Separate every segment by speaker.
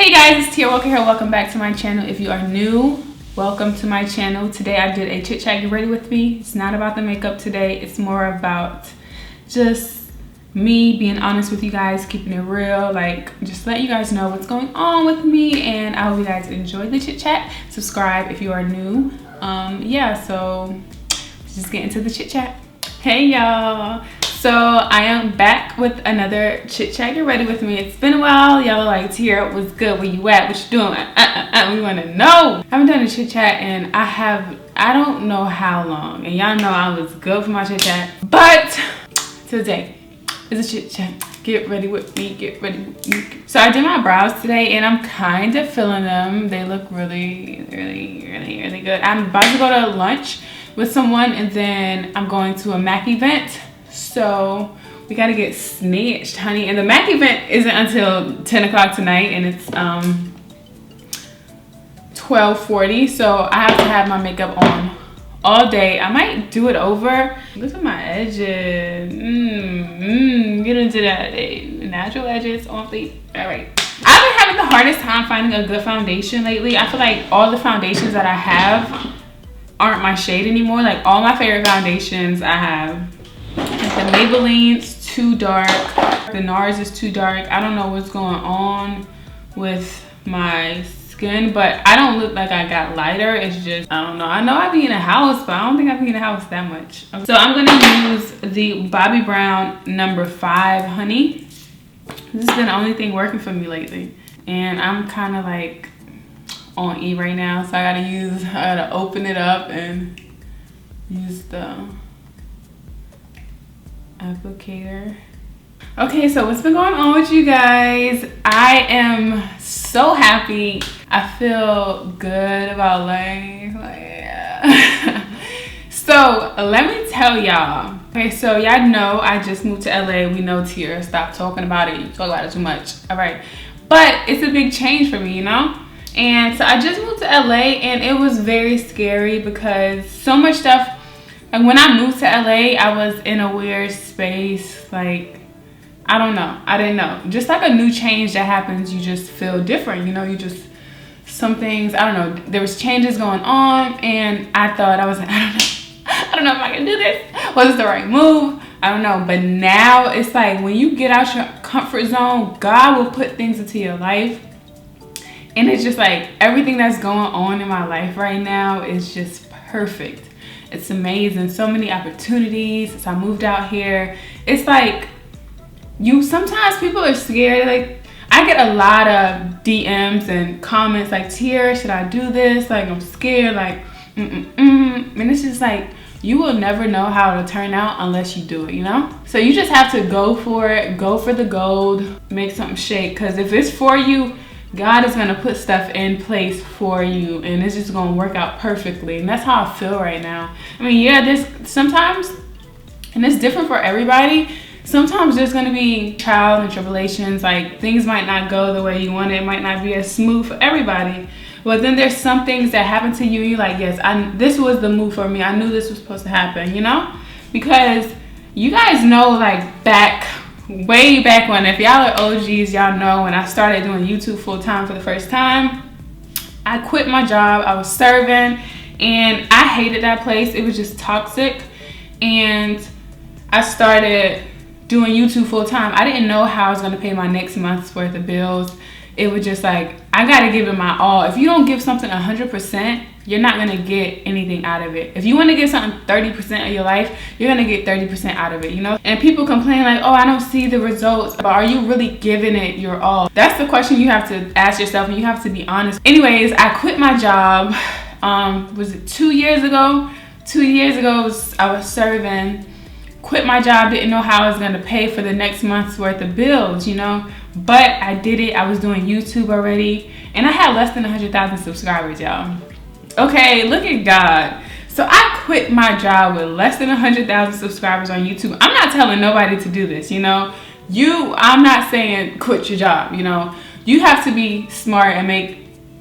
Speaker 1: Hey guys, it's Teaira Walker here. Welcome back to my channel. If you are new, welcome to my channel. Today I did a chit chat. Get ready with me. It's not about the makeup today. It's more about just me being honest with you guys, keeping it real, like just let you guys know what's going on with me, and I hope you guys enjoy the chit chat. Subscribe if you are new. Yeah, so let's just get into the chit chat. Hey y'all. So I am back with another chit chat. Get ready with me. It's been a while. Y'all are like, Teaira, what's good? Where you at? What you doing? We want to know. I haven't done a chit chat and I don't know how long. And y'all know I was good for my chit chat. But today is a chit chat. Get ready with me. Get ready with me. So I did my brows today and I'm kind of feeling them. They look really good. I'm about to go to lunch with someone and then I'm going to a MAC event. So we gotta get snatched, honey. And the MAC event isn't until 10 o'clock tonight and it's 12:40. So I have to have my makeup on all day. I might do it over. Look at my edges. Get into that. Natural edges on fleek. All right. I've been having the hardest time finding a good foundation lately. I feel like all the foundations that I have aren't my shade anymore. Like all my favorite foundations I have. The Maybelline's too dark. The NARS is too dark. I don't know what's going on with my skin, but I don't look like I got lighter. It's just, I don't know. I know I be in a house, but I don't think I be in a house that much. So I'm gonna use the Bobbi Brown number 5 honey. This has been the only thing working for me lately. And I'm kind of like on E right now. So I gotta open it up and use the applicator. Okay, so what's been going on with you guys? I am so happy. I feel good about life. Yeah. So let me tell y'all. Okay, so y'all know I just moved to LA. We know Teaira. Stop talking about it. You talk about it too much. All right. But it's a big change for me, you know? And so I just moved to LA and it was very scary because so much stuff. And when I moved to LA, I was in a weird space. Like, I don't know. I didn't know. Just like a new change that happens, you just feel different. You know, some things, I don't know. There was changes going on and I thought, I was like, I don't know if I can do this. Was this the right move? I don't know. But now it's like when you get out your comfort zone, God will put things into your life. And it's just like everything that's going on in my life right now is just perfect. It's amazing. So many opportunities since I moved out here. It's like sometimes people are scared. Like I get a lot of DMs and comments like, Teaira, should I do this? Like I'm scared. Like And it's just like you will never know how it'll turn out unless you do it, you know? So you just have to go for it. Go for the gold. Make something shake. Because if it's for you, God is gonna put stuff in place for you and it's just gonna work out perfectly. And that's how I feel right now. I mean, yeah, there's sometimes, and it's different for everybody, sometimes there's gonna be trials and tribulations, like things might not go the way you want it, might not be as smooth for everybody. But then there's some things that happen to you, you're like, yes, this was the move for me. I knew this was supposed to happen, you know? Because you guys know, like way back when, if y'all are OGs, y'all know when I started doing YouTube full time for the first time, I quit my job. I was serving and I hated that place. It was just toxic. And I started doing YouTube full time. I didn't know how I was going to pay my next month's worth of bills. It was just like, I got to give it my all. If you don't give something 100%, you're not going to get anything out of it. If you want to get something 30% of your life, you're going to get 30% out of it, you know? And people complain like, oh, I don't see the results. But are you really giving it your all? That's the question you have to ask yourself, and you have to be honest. Anyways, I quit my job. Was it 2 years ago? 2 years ago, I was serving. Quit my job, didn't know how I was going to pay for the next month's worth of bills, you know? But I did it. I was doing YouTube already. And I had less than 100,000 subscribers, y'all. Okay, look at God. So I quit my job with less than 100,000 subscribers on YouTube. I'm not telling nobody to do this, you know. I'm not saying quit your job, you know. You have to be smart and make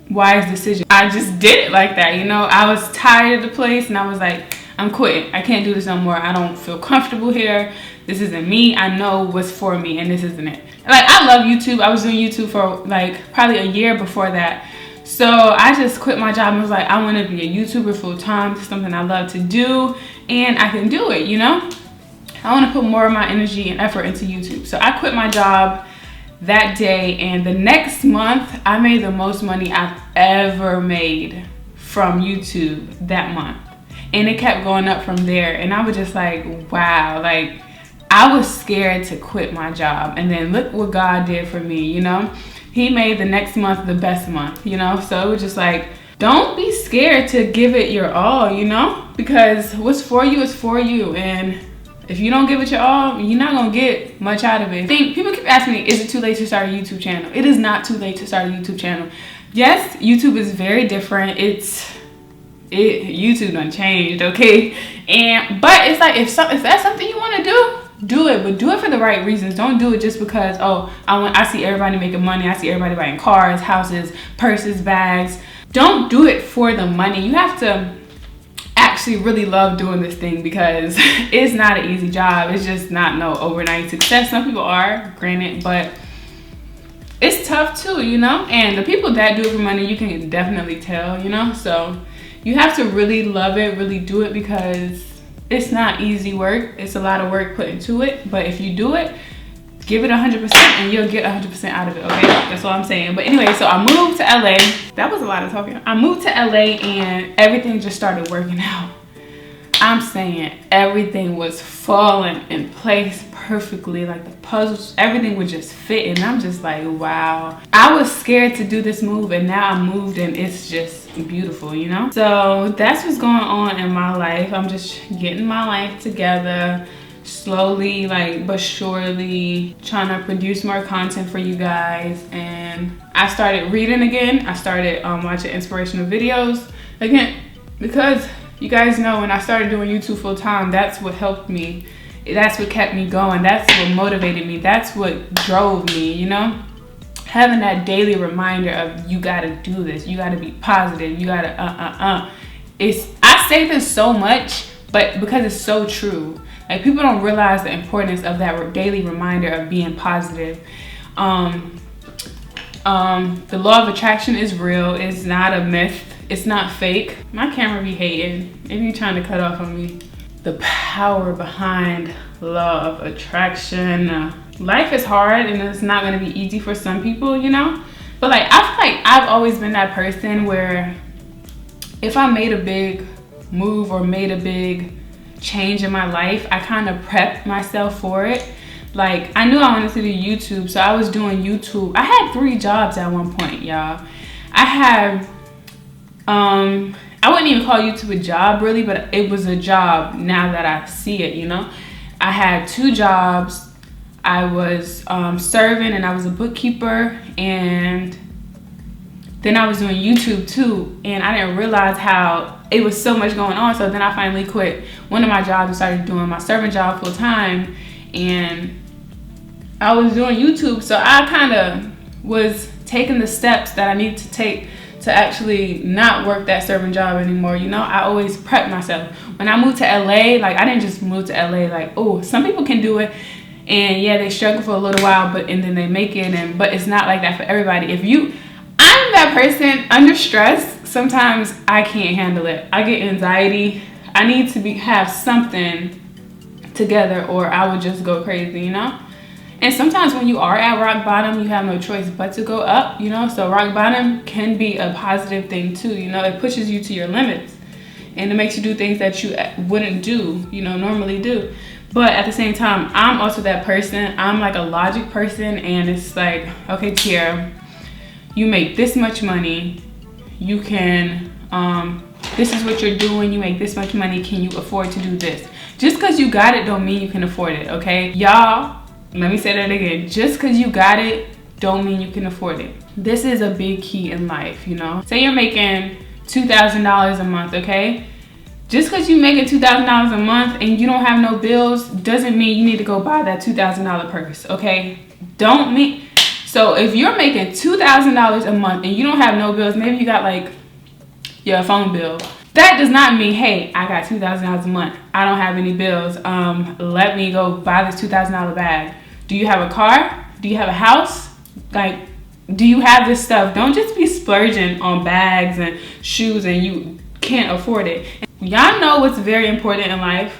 Speaker 1: wise decisions. I just did it like that, you know. I was tired of the place and I was like, I'm quitting. I can't do this no more. I don't feel comfortable here. This isn't me. I know what's for me and this isn't it. Like, I love YouTube. I was doing YouTube for like probably a year before that. So I just quit my job and was like, I want to be a YouTuber full time. It's something I love to do, and I can do it, you know? I want to put more of my energy and effort into YouTube. So I quit my job that day, and the next month I made the most money I've ever made from YouTube that month. And it kept going up from there, and I was just like, wow, like I was scared to quit my job, and then look what God did for me, you know? He made the next month the best month, you know? So it was just like, don't be scared to give it your all, you know? Because what's for you is for you, and if you don't give it your all, you're not gonna get much out of it. I think people keep asking me, is it too late to start a YouTube channel? It is not too late to start a YouTube channel. Yes, YouTube is very different. YouTube done changed, okay? But it's like, if that's something you wanna do it, but do it for the right reasons. Don't do it just because, oh, I see everybody making money. I see everybody buying cars, houses, purses, bags. Don't do it for the money. You have to actually really love doing this thing, because it's not an easy job. It's just not no overnight success. Some people are, granted, but it's tough too, you know? And the people that do it for money, you can definitely tell, you know? So you have to really love it, really do it, because it's not easy work. It's a lot of work put into it. But if you do it, give it 100% and you'll get 100% out of it, okay? That's all I'm saying. But anyway, so I moved to LA. That was a lot of talking. I moved to LA and everything just started working out. I'm saying everything was falling in place perfectly. Like the puzzles, everything would just fit. And I'm just like, wow. I was scared to do this move, and now I moved and it's just beautiful, you know? So that's what's going on in my life. I'm just getting my life together. Slowly, like, but surely, trying to produce more content for you guys. And I started reading again. I started watching inspirational videos again, because you guys know when I started doing YouTube full time, that's what helped me. That's what kept me going. That's what motivated me. That's what drove me, you know? Having that daily reminder of, you gotta do this. You gotta be positive. You gotta I say this so much, but because it's so true. Like, people don't realize the importance of that daily reminder of being positive. The law of attraction is real. It's not a myth. It's not fake. My camera be hating. It be trying to cut off on me. The power behind law of attraction. Life is hard and it's not gonna be easy for some people, you know? But like, I feel like I've always been that person where if I made a big move or made a big change in my life, I kind of prepped myself for it. Like, I knew I wanted to do YouTube, so I was doing YouTube. I had 3 jobs at one point, y'all. I had I wouldn't even call YouTube a job really, but it was a job now that I see it, you know? I had 2 jobs. I was serving, and I was a bookkeeper, and then I was doing YouTube too, and I didn't realize how it was so much going on. So then I finally quit one of my jobs and started doing my serving job full time, and I was doing YouTube. So I kind of was taking the steps that I needed to take to actually not work that serving job anymore, you know? I always prepped myself. When I moved to LA, like, I didn't just move to LA like, oh, some people can do it, and yeah, they struggle for a little while, and then they make it, but it's not like that for everybody. I'm that person under stress. Sometimes I can't handle it. I get anxiety. I need to have something together, or I would just go crazy, you know? And sometimes when you are at rock bottom, you have no choice but to go up, you know? So rock bottom can be a positive thing too, you know? It pushes you to your limits, and it makes you do things that you wouldn't do, you know, normally do. But at the same time, I'm also that person. I'm like a logic person, and it's like, okay, Teaira, you make this much money. You can, this is what you're doing. You make this much money. Can you afford to do this? Just because you got it don't mean you can afford it, okay? Y'all, let me say that again. Just because you got it don't mean you can afford it. This is a big key in life, you know? Say you're making $2,000 a month, okay? Just because you're making $2,000 a month and you don't have no bills doesn't mean you need to go buy that $2,000 purse, okay? So if you're making $2,000 a month and you don't have no bills, maybe you got like your phone bill. That does not mean, hey, I got $2,000 a month. I don't have any bills. Let me go buy this $2,000 bag. Do you have a car? Do you have a house? Like, do you have this stuff? Don't just be splurging on bags and shoes and you can't afford it. Y'all know what's very important in life.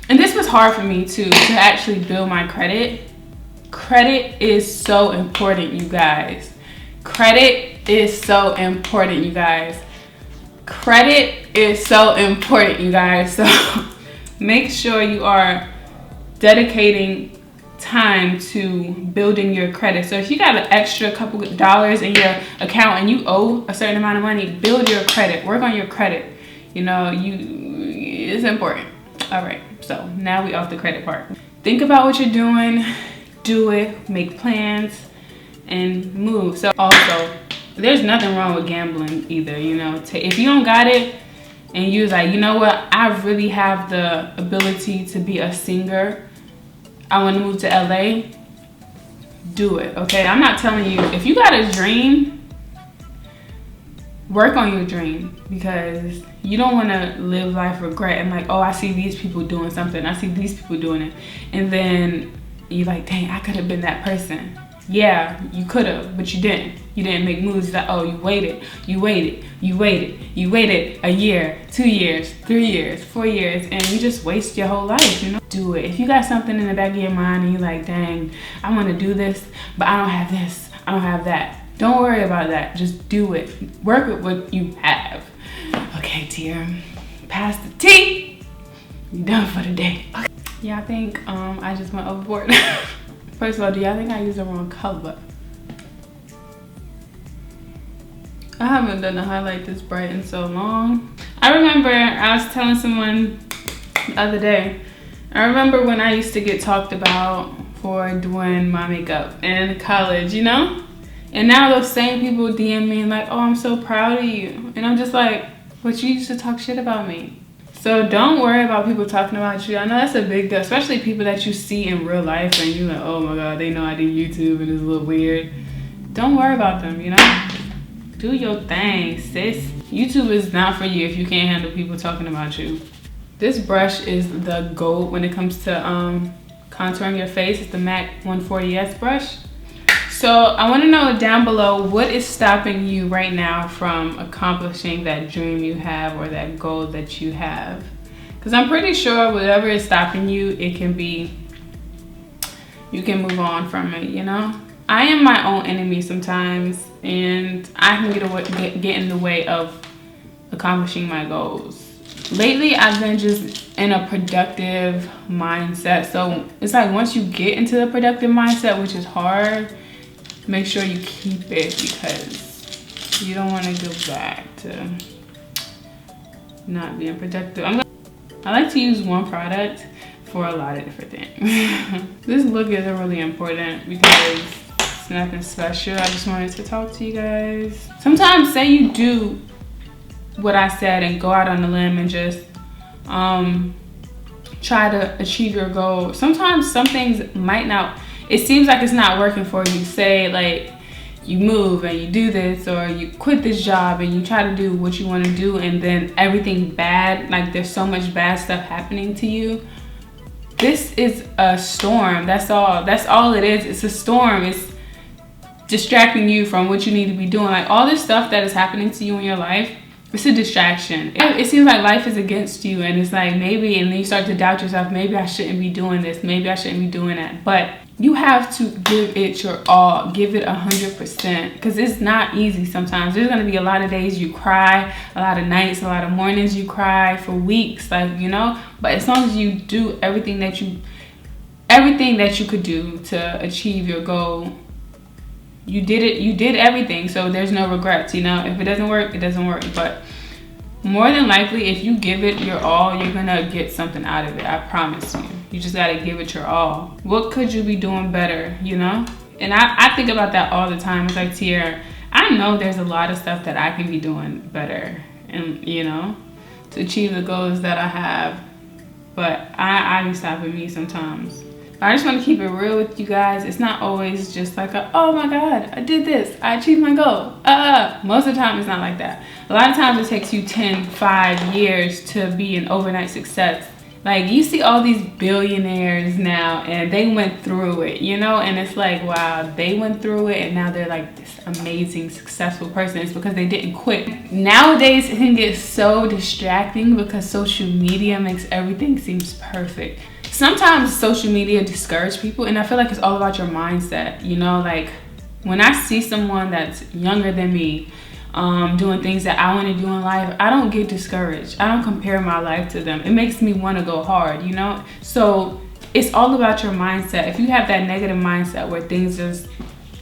Speaker 1: And this was hard for me too, to actually build my credit. Credit is so important, you guys. Credit is so important, you guys. Credit is so important, you guys. So make sure you are dedicating time to building your credit. So if you got an extra couple of dollars in your account and you owe a certain amount of money, build your credit. Work on your credit. You know, it's important. All right, so now we off the credit part. Think about what you're doing, do it, make plans, and move. So also, there's nothing wrong with gambling either, you know. If you don't got it and you're like, you know what, I really have the ability to be a singer, I want to move to LA, do it, okay? I'm not telling you, if you got a dream, work on your dream, because you don't want to live life regret and like, oh, I see these people doing something, I see these people doing it, and then you're like, dang, I could have been that person. Yeah, you could have, but you didn't. You didn't make moves. Like, oh, you waited a year, 2 years, 3 years, 4 years, and you just waste your whole life, you know? Do it. If you got something in the back of your mind and you're like, dang, I want to do this, but I don't have this, I don't have that. Don't worry about that. Just do it. Work with what you have. Okay, Teaira, pass the tea. You're done for the day. Okay. Yeah, I think I just went overboard. First of all, do y'all think I used the wrong color? I haven't done a highlight this bright in so long. I remember I was telling someone the other day, I remember when I used to get talked about for doing my makeup in college, you know? And now those same people DM me like, oh, I'm so proud of you. And I'm just like, but you used to talk shit about me. So don't worry about people talking about you. I know that's a big deal, especially people that you see in real life and you're like, oh my God, they know I did YouTube and it's a little weird. Don't worry about them, you know? Do your thing, sis. YouTube is not for you if you can't handle people talking about you. This brush is the GOAT when it comes to contouring your face. It's the MAC 140S brush. So I want to know down below, what is stopping you right now from accomplishing that dream you have or that goal that you have? Because I'm pretty sure whatever is stopping you, it can be, you can move on from it, you know? I am my own enemy sometimes, and I can get in the way of accomplishing my goals. Lately, I've been just in a productive mindset. So it's like once you get into the productive mindset, which is hard, make sure you keep it, because you don't want to go back to not being productive. I like to use one product for a lot of different things. This look isn't really important because it's nothing special. I just wanted to talk to you guys. Sometimes say you do what I said and go out on a limb and just try to achieve your goal. Sometimes some things might not, it seems like it's not working for you. Say like you move and you do this, or you quit this job and you try to do what you want to do, and then everything bad, like there's so much bad stuff happening to you. This is a storm. That's all it is. It's a storm. It's distracting you from what you need to be doing. Like all this stuff that is happening to you in your life, it's a distraction. It seems like life is against you, and it's like maybe, and then you start to doubt yourself, maybe I shouldn't be doing this, maybe I shouldn't be doing that. But you have to give it your all, give it 100%, because it's not easy sometimes. There's gonna be a lot of days you cry, a lot of nights, a lot of mornings you cry for weeks, like, you know, but as long as you do everything that you could do to achieve your goal, you did it, you did everything, so there's no regrets, you know. If it doesn't work, it doesn't work, but more than likely, if you give it your all, you're gonna get something out of it, I promise you. You just gotta give it your all. What could you be doing better, you know? And I think about that all the time. It's like, Teaira, I know there's a lot of stuff that I can be doing better, and you know, to achieve the goals that I have, but I be stopping me sometimes. I just want to keep it real with you guys. It's not always just like, oh my God, I did this, I achieved my goal. Most of the time, it's not like that. A lot of times it takes you 5 years to be an overnight success. Like, you see all these billionaires now and they went through it, you know, and it's like, wow, they went through it and now they're like this amazing, successful person. It's because they didn't quit. Nowadays, it can get so distracting because social media makes everything seems perfect. Sometimes social media discourages people, and I feel like it's all about your mindset, you know, like when I see someone that's younger than me, doing things that I want to do in life, I don't get discouraged. I don't compare my life to them. It makes me want to go hard, you know? So it's all about your mindset. If you have that negative mindset where things just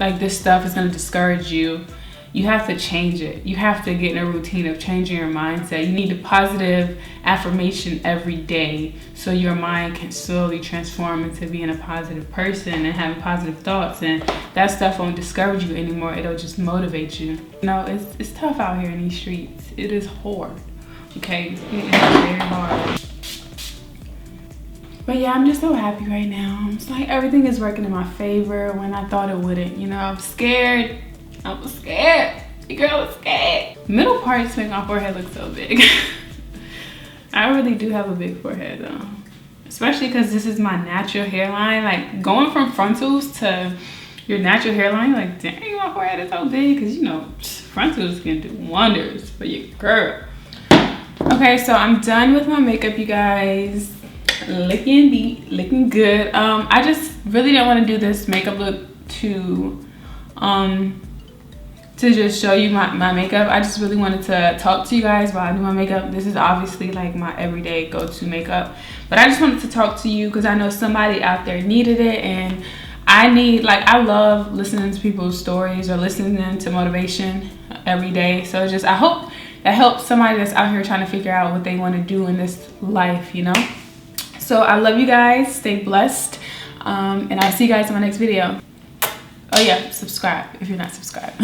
Speaker 1: like this stuff is going to discourage you, you have to change it. You have to get in a routine of changing your mindset. You need a positive affirmation every day so your mind can slowly transform into being a positive person and having positive thoughts, and that stuff won't discourage you anymore. It'll just motivate you. You know, it's tough out here in these streets. It is hard, okay? It is very hard. But yeah, I'm just so happy right now. It's like everything is working in my favor when I thought it wouldn't. You know, I was scared. I was scared. The girl was scared. Middle parts make my forehead look so big. I really do have a big forehead though. Especially because this is my natural hairline. Like, going from frontals to your natural hairline, like, dang, my forehead is so big. Because, you know, frontals can do wonders for your girl. Okay, so I'm done with my makeup, you guys. Looking good. I just really didn't want to do this makeup look to just show you my makeup. I just really wanted to talk to you guys while I do my makeup. This is obviously like my everyday go-to makeup, but I just wanted to talk to you because I know somebody out there needed it, and I love listening to people's stories or listening to motivation every day. So it's just, I hope that helps somebody that's out here trying to figure out what they want to do in this life, you know? So I love you guys. Stay blessed. And I'll see you guys in my next video. Oh yeah, subscribe if you're not subscribed.